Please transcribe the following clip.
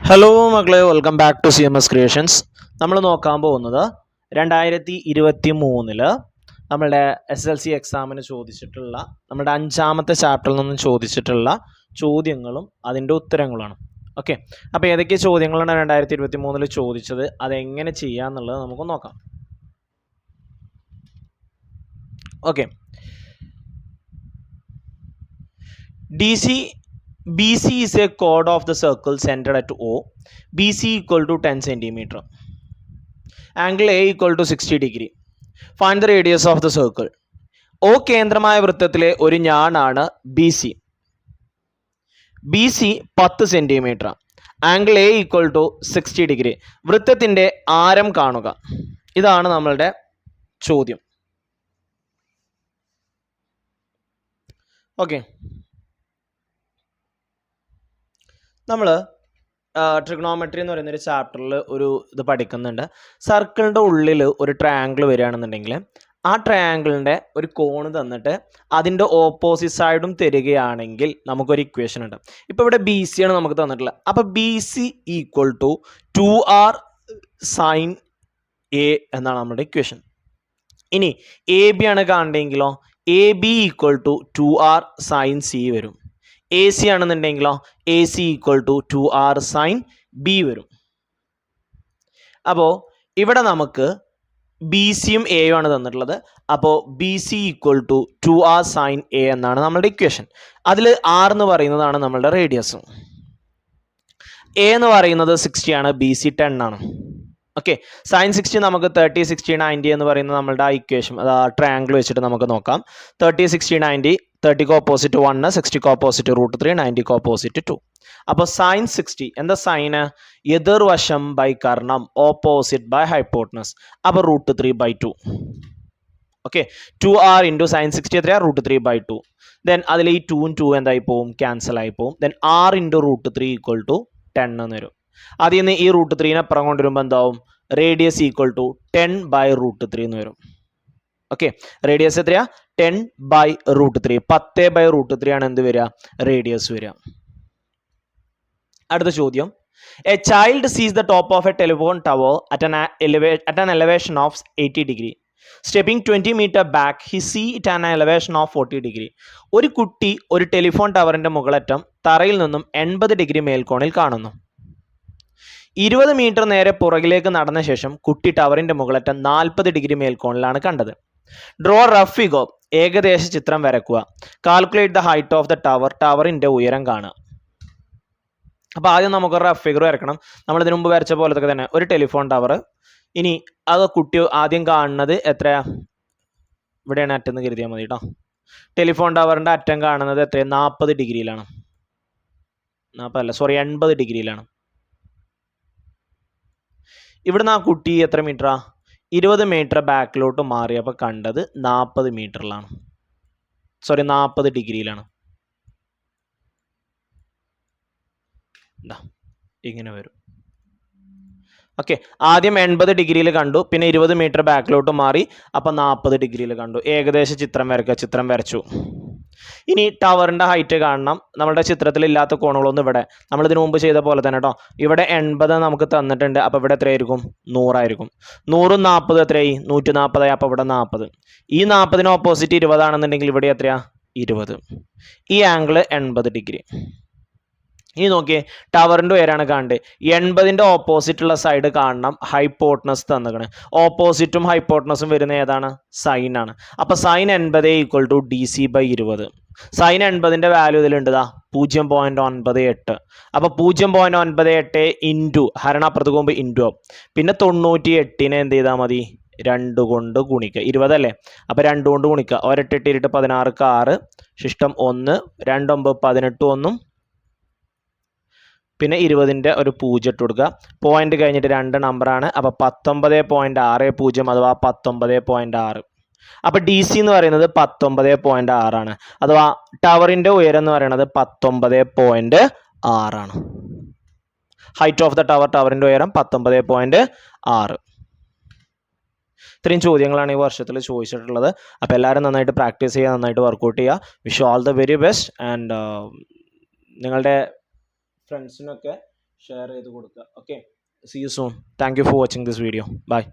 Hello മക്കളെ, welcome back to CMS creations. നമ്മൾ നോക്കാൻ പോകുന്നത് 2023 നമ്മളുടെ SSLC എക്സാമിന് ചോദിച്ചിട്ടുള്ള നമ്മുടെ 5ാമത്തെ ചാപ്റ്ററിൽ നിന്നും ചോദിച്ചിട്ടുള്ള ചോദ്യങ്ങളും അതിൻ്റെ ഉത്തരങ്ങളുമാണ്. ഓക്കെ, അപ്പോൾ ഏതൊക്കെ ചോദ്യങ്ങളാണ് 2023 ചോദിച്ചത്, അതെങ്ങനെ ചെയ്യാമെന്നുള്ളത് നമുക്ക് നോക്കാം. Okay, BC is a chord of the circle centered at O. BC equal to 10 cm. Angle A equal to 60 degree. Find the radius of the circle. O കേന്ദ്രമായ വൃത്തത്തിലെ ഒരു ഞാനാണ് BC. BC 10 cm. Angle A equal to 60 degree. വൃത്തത്തിൻ്റെ ആരം കാണുക. ഇതാണ് നമ്മളുടെ ചോദ്യം. Okay, നമ്മൾ trigonometry എന്ന് പറയുന്നൊരു ചാപ്റ്ററിൽ ഒരു ഇത് പഠിക്കുന്നുണ്ട്. സർക്കിളിൻ്റെ ഉള്ളിൽ ഒരു ട്രയാങ്കിൾ വരികയാണെന്നുണ്ടെങ്കിൽ ആ ട്രയാങ്കിളിൻ്റെ ഒരു കോണ് തന്നിട്ട് അതിൻ്റെ ഓപ്പോസിറ്റ് സൈഡും തരികയാണെങ്കിൽ നമുക്കൊരു ഇക്വേഷൻ ഉണ്ട്. ഇപ്പോൾ ഇവിടെ BC ആണ് നമുക്ക് തന്നിട്ടുള്ളത്. അപ്പോൾ BC equal to 2R sine A എന്നാണ് നമ്മുടെ ഇക്വേഷൻ. ഇനി AB ആണ് കാണേണ്ടെങ്കിലോ AB equal to 2R sine C വരും. AC ആണെന്നുണ്ടെങ്കിലോ AC equal to 2R sine B വരും. അപ്പോൾ ഇവിടെ നമുക്ക് BCയും Aയും ആണ് തന്നിട്ടുള്ളത്. അപ്പോൾ BC equal to 2R sine A എന്നാണ് നമ്മളുടെ ഇക്വേഷൻ. അതിൽ R എന്ന് പറയുന്നതാണ് നമ്മളുടെ റേഡിയസ്. A എന്ന് പറയുന്നത് 60 ആണ്, BC 10 ആണ്. ഓക്കെ, സൈൻ 60 നമുക്ക് 30 60 90 എന്ന് പറയുന്ന നമ്മളുടെ ആ ഇക്വേഷൻ ട്രയാങ്കിൾ വെച്ചിട്ട് നമുക്ക് നോക്കാം. 30 60 90, 30 ഓപ്പോസിറ്റ് 1, 60 ഓപ്പോസിറ്റ് √3, 90 ഓപ്പോസിറ്റ് 2. അപ്പോൾ സൈൻ 60 എന്താ സൈന്? എതിർവശം ബൈ കർണം, ഓപ്പോസിറ്റ് ബൈ ഹൈപ്പോട്ടനസ്. അപ്പോൾ √3/2. ഓക്കെ, 2R ഇൻറ്റു സൈൻ 60 എത്രയാ? √3/2. ദെൻ അതിൽ ഈ 2 2 എന്തായി പോവും? ക്യാൻസൽ ആയി പോവും. Then R into √3 equal to 10 എന്ന് വരും. അതിൽ നിന്ന് ഈ √3 അപ്പുറം കൊണ്ടുവരുമ്പോൾ എന്താവും? റേഡിയസ് ഈക്വൽ ടു 10/√3 എന്ന് വരും. ഓക്കെ, റേഡിയസ് എത്രയാ? 10/√3. 10/√3 ആണ് എന്ത് വരിക? റേഡിയസ് വരിക. അടുത്ത ചോദ്യം, എ ചൈൽഡ് സീസ് the top of A telephone tower at an elevation of 80 degree. Stepping 20 meter back, he see it at an elevation of 40 degree. ഒരു കുട്ടി ഒരു ടെലിഫോൺ ടവറിന്റെ മുകളറ്റം തറയിൽ നിന്നും 80 ഡിഗ്രി മേൽക്കോണിൽ കാണുന്നു. 20 മീറ്റർ നേരെ പുറകിലേക്ക് നടന്ന ശേഷം കുട്ടി ടവറിന്റെ മുകളറ്റം 40 ഡിഗ്രി മേൽക്കോണിലാണ് കണ്ടത്. ഡ്രോ റഫ് ഫിഗർ, ഏകദേശ ചിത്രം വരക്കുക. Calculate the height of the tower, ടവറിന്റെ ഉയരം കാണുക. അപ്പോൾ ആദ്യം നമുക്ക് റഫ് ഫിഗർ വരക്കണം. നമ്മൾ ഇതിനു മുമ്പ് വരച്ച പോലത്തെ തന്നെ ഒരു ടെലിഫോൺ ടവർ. ഇനി അത് കുട്ടി ആദ്യം കാണുന്നത് എത്രയാ? ഇവിടെയാണ് അറ്റം എന്ന് കരുതിയാൽ മതി കേട്ടോ. ടെലിഫോൺ ടവറിന്റെ അറ്റം കാണുന്നത് എത്രയാണ്? 40 ഡിഗ്രിയിലാണ്. 80 ഡിഗ്രിയിലാണ്. ഇവിടുന്ന് ആ കുട്ടി എത്ര മീറ്ററാ? 20 മീറ്റർ ബാക്കിലോട്ട് മാറിയപ്പോൾ കണ്ടത് 40 മീറ്ററിലാണ്. 40 ഡിഗ്രിയിലാണ്. ഇങ്ങനെ വരും. ഓക്കെ, ആദ്യം 80 ഡിഗ്രിയിൽ കണ്ടു, പിന്നെ 20 മീറ്റർ ബാക്കിലോട്ട് മാറി, അപ്പം 40 ഡിഗ്രിയിൽ കണ്ടു. ഏകദേശ ചിത്രം വരയ്ക്കുക. ചിത്രം വരച്ചു. ഇനി ടവറിൻ്റെ ഹൈറ്റ് കാണണം. നമ്മുടെ ചിത്രത്തിൽ ഇല്ലാത്ത കോണുകളൊന്നും ഇവിടെ നമ്മളിതിനു മുമ്പ് ചെയ്ത പോലെ തന്നെ കേട്ടോ. ഇവിടെ 80 നമുക്ക് തന്നിട്ടുണ്ട്. അപ്പോൾ ഇവിടെ എത്രയായിരിക്കും? 100 ആയിരിക്കും. 100ഉം 40 എത്രയായി? 140. അപ്പോൾ ഇവിടെ 40. ഈ 40ന് ഓപ്പോസിറ്റ് 20 ആണെന്നുണ്ടെങ്കിൽ ഇവിടെ എത്രയാ? 20. ഈ ആംഗിൾ 80 ഡിഗ്രി. ഇനി നോക്കിയേ, ടവറിൻ്റെ ഉയരാണ് കാണേണ്ടത്. 80ൻ്റെ ഓപ്പോസിറ്റുള്ള സൈഡ് കാണണം. ഹൈപ്പോട്ടനസ് തന്നിക്കണ്. ഓപ്പോസിറ്റും ഹൈപ്പോട്ടനസും വരുന്ന ഏതാണ്? സൈൻ ആണ്. അപ്പോൾ sine 80 equal to DC/20. Sine 80ൻ്റെ വാല്യൂ ഇതിലുണ്ട് 0.98. അപ്പോൾ 0.98 ഇൻറ്റു ഹരണം അപ്പുറത്ത് പോകുമ്പോൾ ഇൻറ്റു ആവും. പിന്നെ 98നെ എന്ത് ചെയ്താൽ മതി? 2 കൊണ്ട് ഗുണിക്കുക. 20 അല്ലേ? അപ്പോൾ 2 കൊണ്ട് ഗുണിക്കുക. 1 8 2 16 6 ശിഷ്ടം 1 2 9 18 1 പിന്നെ 20ൻ്റെ ഒരു 0 ഇട്ട് കൊടുക്കുക. പോയിന്റ് കഴിഞ്ഞിട്ട് 2 നമ്പറാണ്. അപ്പോൾ 19.60 അഥവാ 19.6. അപ്പോൾ DC എന്ന് പറയുന്നത് 19.6 ആണ്. അഥവാ ടവറിൻ്റെ ഉയരം എന്ന് പറയുന്നത് 19.6 ആണ്. ഹൈറ്റ് ഓഫ് ദ ടവർ, ടവറിൻ്റെ ഉയരം 19.6. ഇത്രയും ചോദ്യങ്ങളാണ് ഈ വർഷത്തിൽ ചോദിച്ചിട്ടുള്ളത്. അപ്പോൾ എല്ലാവരും നന്നായിട്ട് പ്രാക്ടീസ് ചെയ്യുക, നന്നായിട്ട് വർക്കൗട്ട് ചെയ്യുക. Wish all the very best. And നിങ്ങളുടെ ഫ്രണ്ട്സിനൊക്കെ ഷെയർ ചെയ്ത് കൊടുക്കുക. Okay, see you soon. Thank you for watching this video. By.